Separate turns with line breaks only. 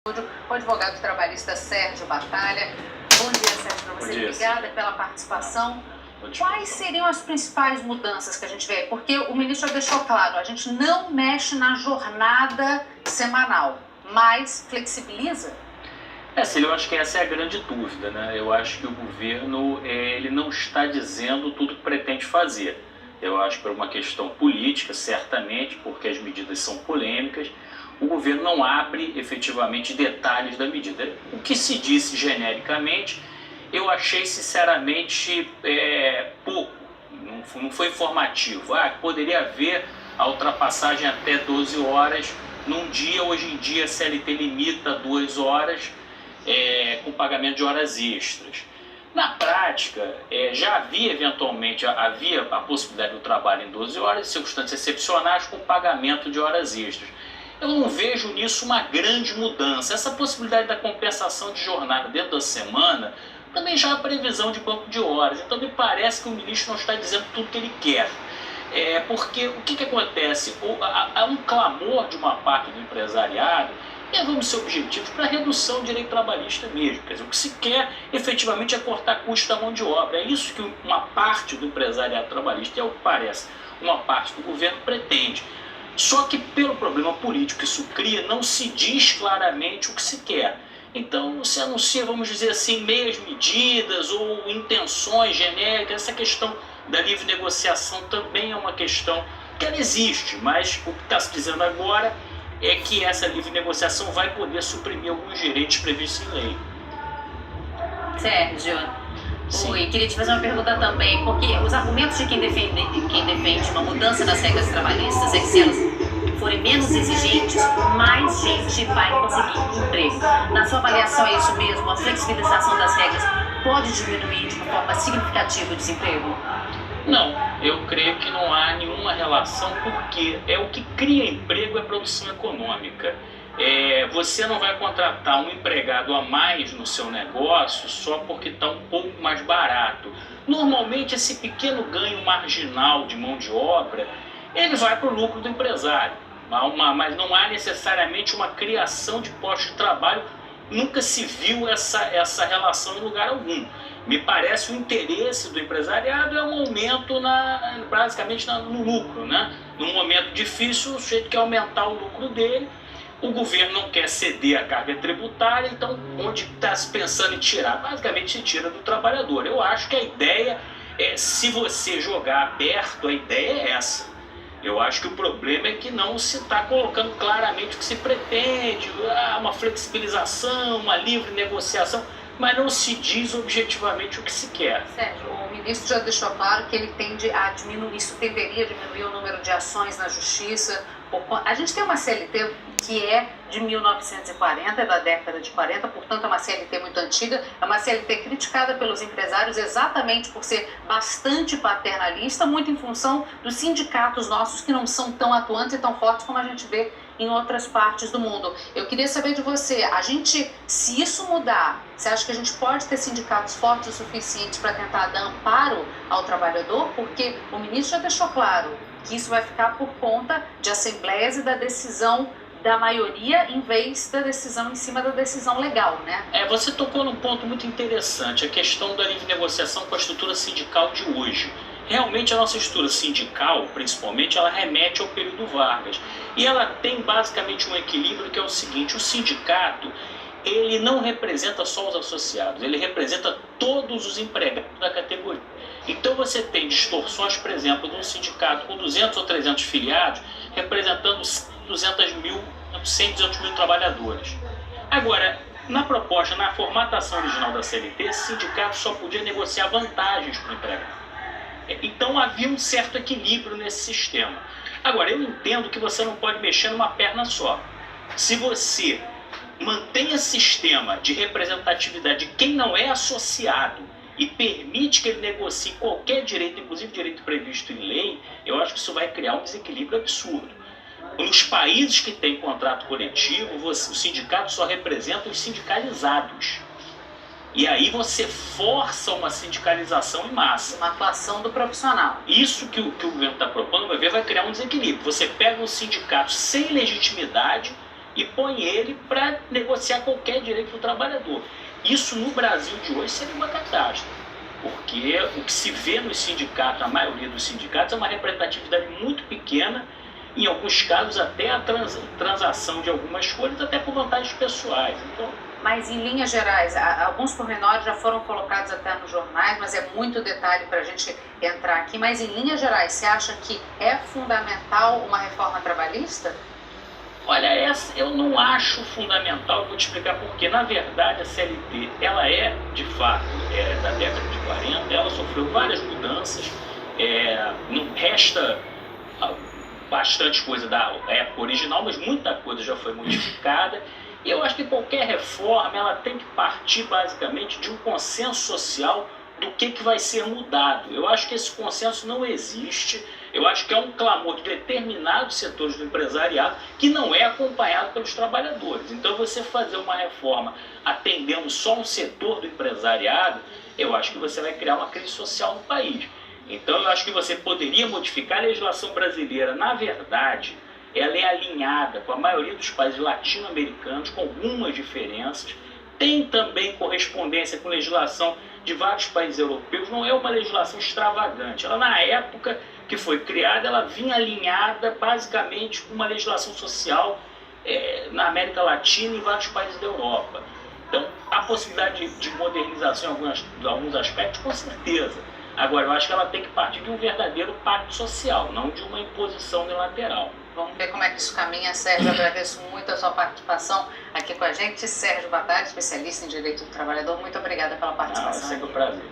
O advogado trabalhista Sérgio Batalha. Bom dia, Sérgio, para você. Obrigada pela participação. Quais seriam as principais mudanças que a gente vê? Porque o ministro já deixou claro, a gente não mexe na jornada semanal, mas flexibiliza?
Eu acho que essa é a grande dúvida, né? Eu acho que o governo ele não está dizendo tudo que pretende fazer. Eu acho que por uma questão política, certamente, porque as medidas são polêmicas, o governo não abre efetivamente detalhes da medida. O que se disse genericamente, eu achei sinceramente pouco, não foi informativo. Poderia haver a ultrapassagem até 12 horas num dia. Hoje em dia a CLT limita 2 horas com pagamento de horas extras. Na prática, já havia eventualmente havia a possibilidade do trabalho em 12 horas, em circunstâncias excepcionais, com pagamento de horas extras. Eu não vejo nisso uma grande mudança. Essa possibilidade da compensação de jornada dentro da semana também já há previsão de banco de horas. Então me parece que o ministro não está dizendo tudo o que ele quer. Porque o que acontece? Há um clamor de uma parte do empresariado, e vamos ser objetivos, para a redução do direito trabalhista mesmo. Quer dizer, o que se quer efetivamente é cortar custo da mão de obra. É isso que uma parte do empresariado trabalhista, é o que parece, uma parte do governo pretende. Só que pelo problema político que isso cria, não se diz claramente o que se quer. Então se anuncia, vamos dizer assim, meias medidas ou intenções genéricas. Essa questão da livre negociação também é uma questão que ela existe, mas o que está se dizendo agora é que essa livre negociação vai poder suprimir alguns direitos previstos em lei.
Sérgio, oi, queria te fazer uma pergunta também, porque os argumentos de quem defende uma mudança nas regras trabalhistas é que se elas forem menos exigentes, mais gente vai conseguir emprego. Na sua avaliação é isso mesmo? A flexibilização das regras pode diminuir de uma forma significativa o desemprego?
Não, eu creio que não há nenhuma relação, porque o que cria emprego é produção econômica. Você não vai contratar um empregado a mais no seu negócio só porque está um pouco mais barato. Normalmente esse pequeno ganho marginal de mão de obra, ele vai para o lucro do empresário. Mas não há necessariamente uma criação de postos de trabalho. Nunca se viu essa relação em lugar algum. Me parece o interesse do empresariado é um aumento basicamente no lucro, né? Num momento difícil, o sujeito quer aumentar o lucro dele, o governo não quer ceder a carga tributária, então onde está se pensando em tirar? Basicamente se tira do trabalhador. Eu acho que a ideia se você jogar aberto, a ideia é essa. Eu acho que o problema é que não se está colocando claramente o que se pretende, uma flexibilização, uma livre negociação, mas não se diz objetivamente o que se quer.
Sérgio, o ministro já deixou claro que ele tende a diminuir, isso tenderia a diminuir o número de ações na justiça. A gente tem uma CLT que é de 1940, da década de 40, portanto é uma CLT muito antiga, é uma CLT criticada pelos empresários exatamente por ser bastante paternalista, muito em função dos sindicatos nossos que não são tão atuantes e tão fortes como a gente vê em outras partes do mundo. Eu queria saber de você, se isso mudar, você acha que a gente pode ter sindicatos fortes o suficiente para tentar dar amparo ao trabalhador? Porque o ministro já deixou claro que isso vai ficar por conta de assembleias e da decisão da maioria em vez da decisão em cima da decisão legal, né?
Você tocou num ponto muito interessante, a questão da livre negociação com a estrutura sindical de hoje. Realmente a nossa estrutura sindical, principalmente, ela remete ao período Vargas. E ela tem basicamente um equilíbrio que é o seguinte: o sindicato, ele não representa só os associados, ele representa todos os empregados da categoria. Então você tem distorções, por exemplo, de um sindicato com 200 ou 300 filiados, representando 200 mil trabalhadores. Agora, na proposta, na formatação original da CLT, esse sindicato só podia negociar vantagens para o empregado. Então havia um certo equilíbrio nesse sistema. Agora, eu entendo que você não pode mexer numa perna só. Se você mantém esse sistema de representatividade de quem não é associado e permite que ele negocie qualquer direito, inclusive direito previsto em lei, eu acho que isso vai criar um desequilíbrio absurdo. Nos países que têm contrato coletivo, o sindicato só representa os sindicalizados. E aí você força uma sindicalização em massa.
Uma atuação do profissional.
Isso que o governo está propondo, vai criar um desequilíbrio. Você pega um sindicato sem legitimidade e põe ele para negociar qualquer direito do trabalhador. Isso no Brasil de hoje seria uma catástrofe, porque o que se vê nos sindicatos, a maioria dos sindicatos, é uma representatividade muito pequena, em alguns casos até a transação de algumas coisas, até por vantagens pessoais. Então,
mas em linhas gerais, alguns pormenores já foram colocados até nos jornais, mas é muito detalhe para a gente entrar aqui. Mas em linhas gerais, você acha que é fundamental uma reforma trabalhista?
Olha, essa eu não acho fundamental, vou te explicar por quê. Na verdade, a CLT, ela é, de fato, da década de 40, ela sofreu várias mudanças, não resta bastante coisa da época original, mas muita coisa já foi modificada. E eu acho que qualquer reforma, ela tem que partir basicamente de um consenso social do que vai ser mudado. Eu acho que esse consenso não existe. Eu acho que é um clamor de determinados setores do empresariado que não é acompanhado pelos trabalhadores. Então, você fazer uma reforma atendendo só um setor do empresariado, eu acho que você vai criar uma crise social no país. Então, eu acho que você poderia modificar a legislação brasileira. Na verdade, ela é alinhada com a maioria dos países latino-americanos, com algumas diferenças. Tem também correspondência com legislação de vários países europeus. Não é uma legislação extravagante. Ela, na época que foi criada, ela vinha alinhada basicamente com uma legislação social na América Latina e em vários países da Europa. Então, a possibilidade de modernização em alguns aspectos, com certeza. Agora, eu acho que ela tem que partir de um verdadeiro pacto social, não de uma imposição unilateral.
Vamos ver como é que isso caminha, Sérgio. Eu agradeço muito a sua participação aqui com a gente. Sérgio Batalha, especialista em Direito do Trabalhador, muito obrigada pela participação.
É sempre um prazer.